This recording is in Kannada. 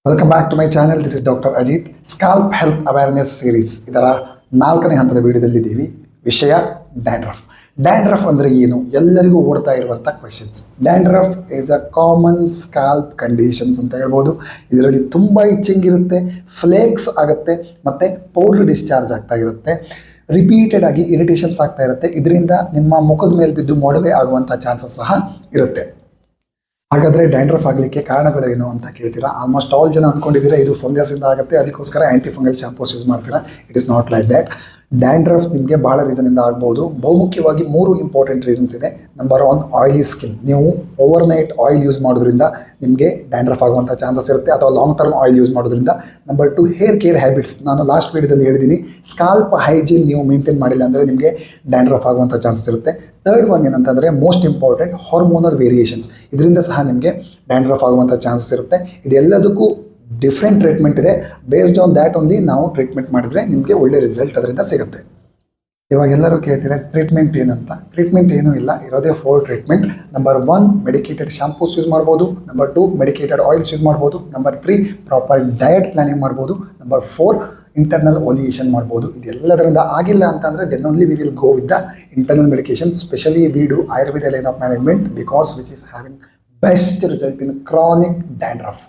Welcome back to my channel. This is doctor Ajit. Scalp health awareness series ಇದರ 4ನೇ ಹಂತದ ವಿಡಿಯೋದಲ್ಲಿದ್ದೀವಿ. ವಿಷಯ ಡ್ಯಾಂಡ್ರಫ್. ಡ್ಯಾಂಡ್ರಫ್ ಅಂದರೆ ಏನು? ಎಲ್ಲರಿಗೂ ಓಡ್ತಾ ಇರುವಂಥ questions. Dandruff is a common scalp conditions ಅಂತ ಹೇಳ್ಬೋದು. ಇದರಲ್ಲಿ ತುಂಬ ಇಚ್ಚಿಂಗ್ ಇರುತ್ತೆ, ಫ್ಲೇಕ್ಸ್ ಆಗುತ್ತೆ, ಮತ್ತು ಪೌಡ್ರ್ ಡಿಸ್ಚಾರ್ಜ್ ಆಗ್ತಾ ಇರುತ್ತೆ, ರಿಪೀಟೆಡ್ ಆಗಿ ಇರಿಟೇಷನ್ಸ್ ಆಗ್ತಾ ಇರುತ್ತೆ. ಇದರಿಂದ ನಿಮ್ಮ ಮುಖದ ಮೇಲೆ ಬಿದ್ದು ಮೊಡವೆ ಆಗುವಂಥ ಚಾನ್ಸಸ್ ಸಹ ಇರುತ್ತೆ. ಹಾಗಾದರೆ ಡ್ಯಾಂಡ್ರಫ್ ಆಗಲಿಕ್ಕೆ ಕಾರಣಗಳು ಏನು ಅಂತ ಕೇಳ್ತೀರಾ? ಆಲ್ಮೋಸ್ಟ್ ಆಲ್ ಜನ ಅಂದ್ಕೊಂಡಿದ್ದೀರಾ ಇದು ಫಂಗಸ್ ಇಂದ ಆಗುತ್ತೆ, ಅದಕ್ಕೋಸ್ಕರ ಆ್ಯಂಟಿ ಫಂಗಲ್ ಶಾಂಪೂಸ್ ಯೂಸ್ ಮಾಡ್ತೀರಾ. It is not like that. Dandruff ನಿಮಗೆ ಭಾಳ ರೀಸನಿಂದ ಆಗ್ಬೋದು. ಬಹುಮುಖ್ಯವಾಗಿ 3 ಇಂಪಾರ್ಟೆಂಟ್ ರೀಸನ್ಸ್ ಇದೆ. Number 1, oily skin. ನೀವು ಓವರ್ನೈಟ್ ಆಯಿಲ್ ಯೂಸ್ ಮಾಡೋದ್ರಿಂದ ನಿಮಗೆ ಡ್ಯಾಂಡ್ರಫ್ ಆಗುವಂಥ ಚಾನ್ಸಸ್ ಇರುತ್ತೆ, ಅಥವಾ ಲಾಂಗ್ ಟರ್ಮ್ ಆಯಿಲ್ ಯೂಸ್ ಮಾಡೋದ್ರಿಂದ. Number 2, hair care habits. ನಾನು ಲಾಸ್ಟ್ ವೀಡಿಯೋದಲ್ಲಿ ಹೇಳಿದ್ದೀನಿ, ಸ್ಕಾಲ್ಪ್ ಹೈಜೀನ್ ನೀವು ಮೇಂಟೈನ್ ಮಾಡಿಲ್ಲ ಅಂದರೆ ನಿಮಗೆ ಡ್ಯಾಂಡ್ರಫ್ ಆಗುವಂಥ ಚಾನ್ಸಸ್ ಇರುತ್ತೆ. ಥರ್ಡ್ ಒನ್ ಏನಂತಂದರೆ ಮೋಸ್ಟ್ ಇಂಪಾರ್ಟೆಂಟ್, ಹಾರ್ಮೋನಲ್ ವೇರಿಯೇಷನ್ಸ್. ಇದರಿಂದ ಸಹ ನಿಮಗೆ ಡ್ಯಾಂಡ್ರಫ್ ಆಗುವಂಥ ಚಾನ್ಸಸ್ ಇರುತ್ತೆ. ಇದೆಲ್ಲದಕ್ಕೂ ಡಿಫ್ರೆಂಟ್ ಟ್ರೀಟ್ಮೆಂಟ್ ಇದೆ. ಬೇಸ್ಡ್ ಆನ್ ದ್ಯಾಟ್ ಓನ್ಲಿ ನಾವು ಟ್ರೀಟ್ಮೆಂಟ್ ಮಾಡಿದರೆ ನಿಮಗೆ ಒಳ್ಳೆ ರಿಸಲ್ಟ್ ಅದರಿಂದ ಸಿಗುತ್ತೆ. ಇವಾಗ ಎಲ್ಲರೂ ಕೇಳ್ತೀರಾ ಟ್ರೀಟ್ಮೆಂಟ್ ಏನಂತ. ಟ್ರೀಟ್ಮೆಂಟ್ ಏನೂ ಇಲ್ಲ, ಇರೋದೇ 4 treatment. Number 1, medicated shampoos use ಮಾಡ್ಬೋದು. ನಂಬರ್ 2, ಮೆಡಿಕೇಟೆಡ್ ಆಯಿಲ್ಸ್ ಯೂಸ್ ಮಾಡ್ಬೋದು. ನಂಬರ್ 3, ಪ್ರಾಪರ್ ಡಯಟ್ ಪ್ಲಾನಿಂಗ್ ಮಾಡ್ಬೋದು. ನಂಬರ್ 4, ಇಂಟರ್ನಲ್ ಒಲಿಯೇಷನ್ ಮಾಡ್ಬೋದು. ಇದೆಲ್ಲದರಿಂದ ಆಗಿಲ್ಲ ಅಂತಂದರೆ then only we will go with the internal medication. Specially we do Ayurveda line of management because which is having best result in chronic dandruff.